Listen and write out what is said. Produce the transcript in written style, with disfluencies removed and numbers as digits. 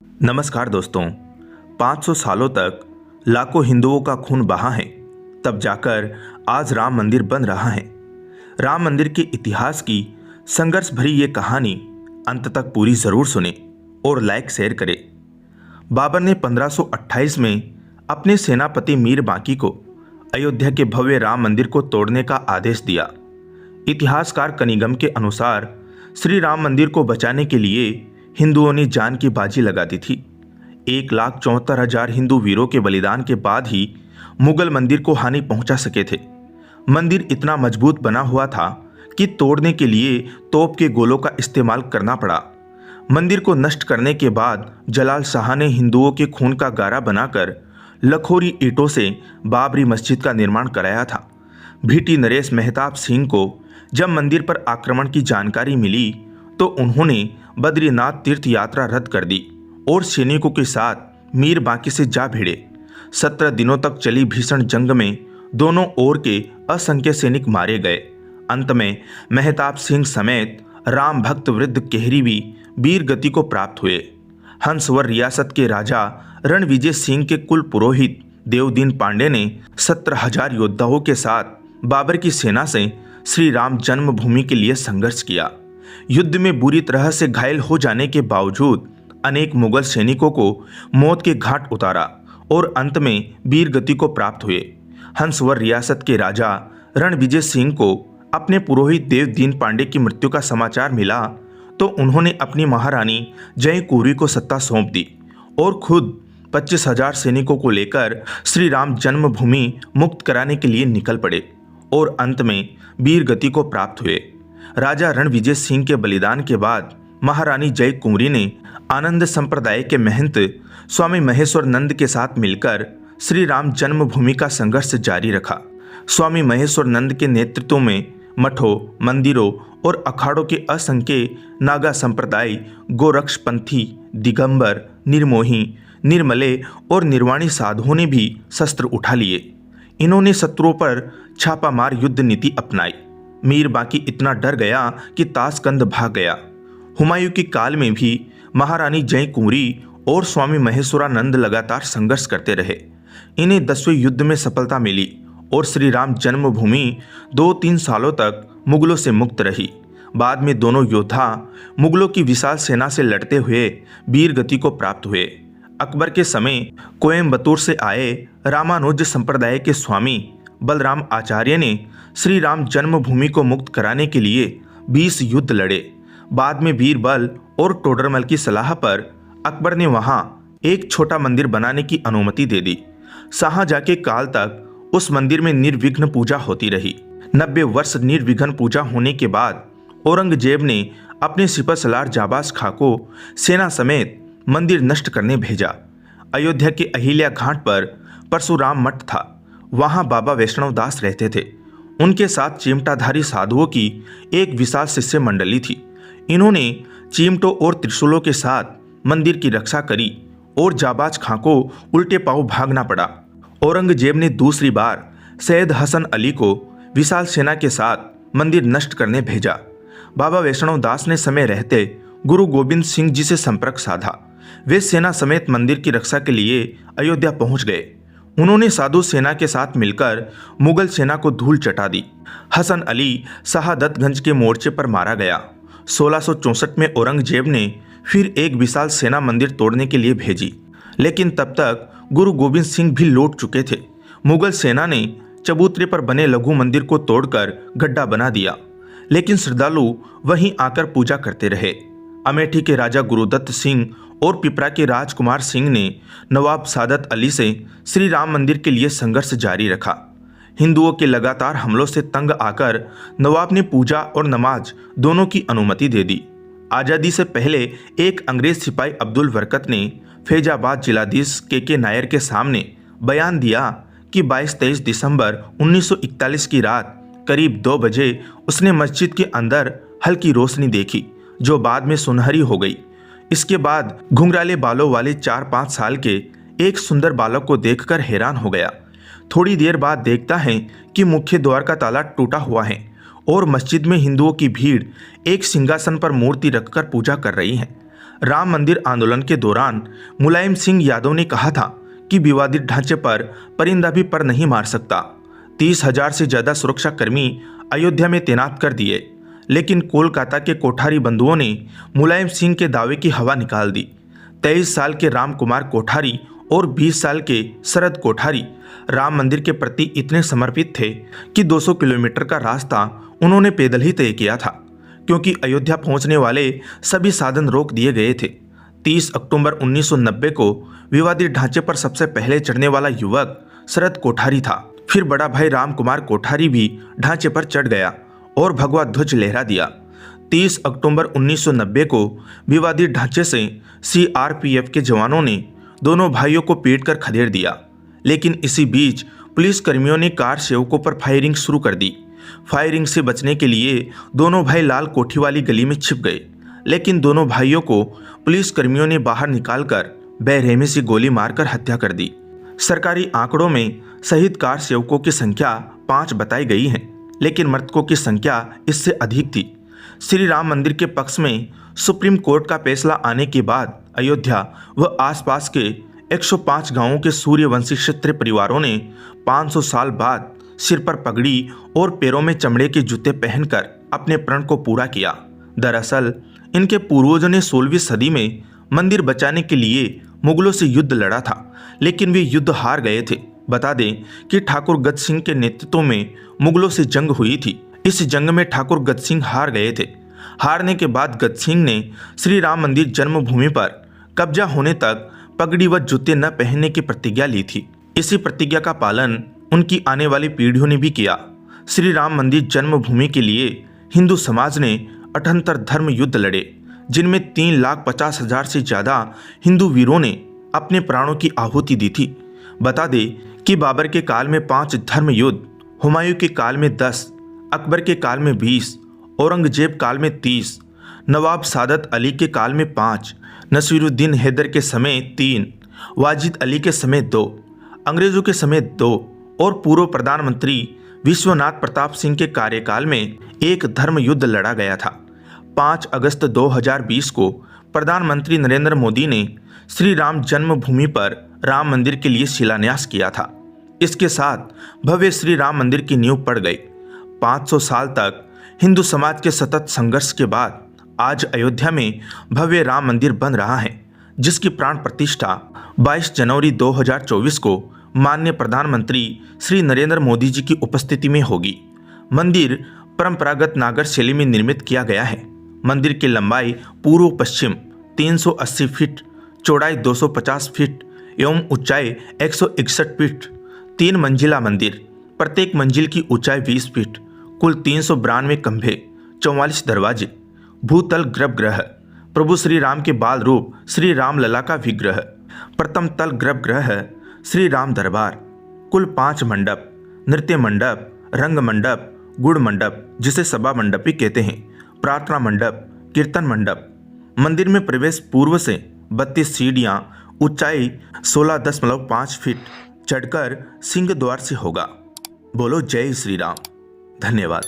नमस्कार दोस्तों। 500 सालों तक लाखों हिंदुओं का खून बहा है, तब जाकर आज राम मंदिर बन रहा है। राम मंदिर के इतिहास की संघर्ष भरी ये कहानी अंत तक पूरी जरूर सुने और लाइक शेयर करें। बाबर ने 1528 में अपने सेनापति मीर बांकी को अयोध्या के भव्य राम मंदिर को तोड़ने का आदेश दिया। इतिहासकार कनिगम के अनुसार श्री राम मंदिर को बचाने के लिए हिंदुओं ने जान की बाजी लगा दी थी। 1,74,000 हिंदू वीरों के बलिदान के बाद ही मुगल मंदिर को हानि पहुंचा सके थे। मंदिर इतना मजबूत बना हुआ था कि तोड़ने के लिए तोप के गोलों का इस्तेमाल करना पड़ा। मंदिर को नष्ट करने के बाद जलाल शाह ने हिंदुओं के खून का गारा बनाकर लखोरी ईंटों से बाबरी मस्जिद का निर्माण कराया था। भीटी नरेश मेहताब सिंह को जब मंदिर पर आक्रमण की जानकारी मिली तो उन्होंने बद्रीनाथ तीर्थ यात्रा रद्द कर दी और सैनिकों के साथ मीर बांकी से जा भिड़े। 17 दिनों तक चली भीषण जंग में दोनों ओर के असंख्य सैनिक मारे गए। अंत में मेहताब सिंह समेत राम भक्त वृद्ध केहरी भी वीर गति को प्राप्त हुए। हंसवर रियासत के राजा रणविजय सिंह के कुल पुरोहित देवदीन पांडे ने 17,000 योद्धाओं के साथ बाबर की सेना से श्री राम जन्मभूमि के लिए संघर्ष किया। युद्ध में बुरी तरह से घायल हो जाने के बावजूद अनेक मुगल सैनिकों को मौत के घाट उतारा और अंत में वीर गति को प्राप्त हुए। हंसवर रियासत के राजा रणविजय सिंह को अपने पुरोहित देवदीन पांडे की मृत्यु का समाचार मिला तो उन्होंने अपनी महारानी जय कुंवरी को सत्ता सौंप दी और खुद 25,000 सैनिकों को लेकर श्री राम जन्मभूमि मुक्त कराने के लिए निकल पड़े और अंत में वीर गति को प्राप्त हुए। राजा रणविजय सिंह के बलिदान के बाद महारानी जय कुंवरी ने आनंद संप्रदाय के महंत स्वामी महेश्वर नंद के साथ मिलकर श्री राम जन्मभूमि का संघर्ष जारी रखा। स्वामी महेश्वर नंद के नेतृत्व में मठों, मंदिरों और अखाड़ों के असंख्य नागा संप्रदाय, गोरक्षपंथी, दिगंबर, निर्मोही, निर्मले और निर्वाणी साधुओं ने भी शस्त्र उठा लिए। इन्होंने शत्रुओं पर छापामार युद्ध नीति अपनाई। मीर बांकी इतना डर गया कि ताशकंद भाग गया। हुमायूं के काल में भी महारानी जय कुंवरी और स्वामी महेश्वरानंद लगातार संघर्ष करते रहे। इन्हें 10वें युद्ध में सफलता मिली और श्री राम जन्मभूमि 2-3 सालों तक मुगलों से मुक्त रही। बाद में दोनों योद्धा मुगलों की विशाल सेना से लड़ते हुए वीर गति को प्राप्त हुए। अकबर के समय कोयम्बतूर से आए रामानुज संप्रदाय के स्वामी बलराम आचार्य ने श्री राम जन्मभूमि को मुक्त कराने के लिए 20 युद्ध लड़े। बाद में बीरबल और टोडरमल की सलाह पर अकबर ने वहां एक छोटा मंदिर बनाने की अनुमति दे दी। शाहजहां के काल तक उस मंदिर में निर्विघ्न पूजा होती रही। 90 वर्ष निर्विघ्न पूजा होने के बाद औरंगजेब ने अपने सिपहसालार जाबाज खां को सेना समेत मंदिर नष्ट करने भेजा। अयोध्या के अहिल्या घाट पर परशुराम मठ था। वहां बाबा वैष्णव दास रहते थे। उनके साथ चिमटाधारी साधुओं की एक विशाल शिष्य मंडली थी। इन्होंने चिमटों और त्रिशूलों के साथ मंदिर की रक्षा करी और जाबाज खां को उल्टे पांव भागना पड़ा। औरंगजेब ने दूसरी बार सैयद हसन अली को विशाल सेना के साथ मंदिर नष्ट करने भेजा। बाबा वैष्णव दास ने समय रहते गुरु गोविंद सिंह जी से संपर्क साधा। वे सेना समेत मंदिर की रक्षा के लिए अयोध्या पहुंच गए। उन्होंने साधु सेना के साथ मिलकर मुगल सेना को धूल चटा दी। हसन अली शहादतगंज के मोर्चे पर मारा गया। 1664 में औरंगजेब ने फिर एक विशाल सेना मंदिर तोड़ने के लिए भेजी, लेकिन तब तक गुरु गोविंद सिंह भी लौट चुके थे। मुगल सेना ने चबूतरे पर बने लघु मंदिर को तोड़कर गड्ढा बना दिया, लेकिन श्रद्धालु वहीं आकर पूजा करते रहे। अमेठी के राजा गुरुदत्त सिंह और पिपरा के राजकुमार सिंह ने नवाब सादत अली से श्री राम मंदिर के लिए संघर्ष जारी रखा। हिंदुओं के लगातार हमलों से तंग आकर नवाब ने पूजा और नमाज दोनों की अनुमति दे दी। आज़ादी से पहले एक अंग्रेज सिपाही अब्दुल बरकत ने फैजाबाद जिलाधीश के नायर के सामने बयान दिया कि 22-23 दिसंबर 1941 की रात करीब 2 बजे उसने मस्जिद के अंदर हल्की रोशनी देखी जो बाद में सुनहरी हो गई। इसके बाद घुंघराले बालों वाले 4-5 साल के एक सुंदर बालक को देखकर हैरान हो गया। थोड़ी देर बाद देखता है कि मुख्य द्वार का ताला टूटा हुआ है और मस्जिद में हिंदुओं की भीड़ एक सिंहासन पर मूर्ति रखकर पूजा कर रही है। राम मंदिर आंदोलन के दौरान मुलायम सिंह यादव ने कहा था कि विवादित ढांचे पर परिंदा भी पर नहीं मार सकता। 30,000 से ज्यादा सुरक्षाकर्मी अयोध्या में तैनात कर दिए, लेकिन कोलकाता के कोठारी बंधुओं ने मुलायम सिंह के दावे की हवा निकाल दी। 23 साल के राम कुमार कोठारी और 20 साल के शरद कोठारी राम मंदिर के प्रति इतने समर्पित थे कि 200 किलोमीटर का रास्ता उन्होंने पैदल ही तय किया था, क्योंकि अयोध्या पहुंचने वाले सभी साधन रोक दिए गए थे। 30 अक्टूबर 1990 को विवादित ढांचे पर सबसे पहले चढ़ने वाला युवक शरद कोठारी था। फिर बड़ा भाई राम कुमार कोठारी भी ढांचे पर चढ़ गया और भगवा ध्वज लहरा दिया। 30 अक्टूबर 1990 को विवादित ढांचे से CRPF के जवानों ने दोनों भाइयों को पीटकर खदेड़ दिया, लेकिन इसी बीच पुलिस कर्मियों ने कार सेवकों पर फायरिंग शुरू कर दी। फायरिंग से बचने के लिए दोनों भाई लाल कोठी वाली गली में छिप गए, लेकिन दोनों भाइयों को पुलिस कर्मियों ने बाहर निकालकर बेरहमी से गोली मारकर हत्या कर दी। सरकारी आंकड़ों में शहीद कार सेवकों की संख्या 5 बताई गई है, लेकिन मृतकों की संख्या इससे अधिक थी। श्री राम मंदिर के पक्ष में सुप्रीम कोर्ट का फैसला आने के बाद अयोध्या व आसपास के 105 गांवों के सूर्यवंशी क्षत्रिय परिवारों ने 500 साल बाद सिर पर पगड़ी और पैरों में चमड़े के जूते पहनकर अपने प्रण को पूरा किया। दरअसल इनके पूर्वजों ने 16वीं सदी में मंदिर बचाने के लिए मुगलों से युद्ध लड़ा था, लेकिन वे युद्ध हार गए थे। बता दें कि ठाकुर गज सिंह के नेतृत्व में मुगलों से जंग हुई थी। इस जंग में ठाकुर गज सिंह हार गए थे। हारने के बाद गज सिंह ने श्री राम मंदिर जन्मभूमि पर कब्जा होने तक पगड़ी व जूते न पहनने की प्रतिज्ञा ली थी। इसी प्रतिज्ञा का पालन उनकी आने वाली पीढ़ियों ने भी किया। श्री राम मंदिर जन्मभूमि के लिए हिंदू समाज ने 78 धर्म युद्ध लड़े, जिनमें 3,50,000 से ज्यादा हिंदू वीरों ने अपने प्राणों की आहुति दी थी। बता दें कि बाबर के काल में 5 धर्म युद्ध, हुमायूं के काल में 10, अकबर के काल में 20, औरंगजेब काल में 30, नवाब सादत अली के काल में 5, नसीरुद्दीन हैदर के समय 3, वाजिद अली के समय 2, अंग्रेजों के समय 2 और पूर्व प्रधानमंत्री विश्वनाथ प्रताप सिंह के कार्यकाल में एक धर्म युद्ध लड़ा गया था। 5 अगस्त 2020 को प्रधानमंत्री नरेंद्र मोदी ने श्री राम जन्मभूमि पर राम मंदिर के लिए शिलान्यास किया था। इसके साथ भव्य श्री राम मंदिर की नींव पड़ गई। 500 साल तक हिंदू समाज के सतत संघर्ष के बाद आज अयोध्या में भव्य राम मंदिर बन रहा है, जिसकी प्राण प्रतिष्ठा 22 जनवरी 2024 को माननीय प्रधानमंत्री श्री नरेंद्र मोदी जी की उपस्थिति में होगी। मंदिर परंपरागत नागर शैली में निर्मित किया गया है। मंदिर की लंबाई पूर्व पश्चिम 380 फीट, चौड़ाई 250 फीट एवं ऊंचाई 161 फीट। 3 मंजिला मंदिर, प्रत्येक मंजिल की ऊंचाई 20 फीट, कुल 392 खंभे, 44 दरवाजे। भूतल गर्भगृह, प्रभु श्री राम के बाल रूप श्री राम लला का विग्रह। प्रथम तल गर्भगृह श्री राम दरबार। कुल 5 मंडप, नृत्य मंडप, रंग मंडप, गुड़ मंडप जिसे सभा मंडप भी कहते हैं, प्रार्थना मंडप, कीर्तन मंडप। मंदिर में प्रवेश पूर्व से 32 सीढ़ियां, ऊंचाई 16.5 फीट चढ़कर सिंह द्वार से होगा। बोलो जय श्री राम। धन्यवाद।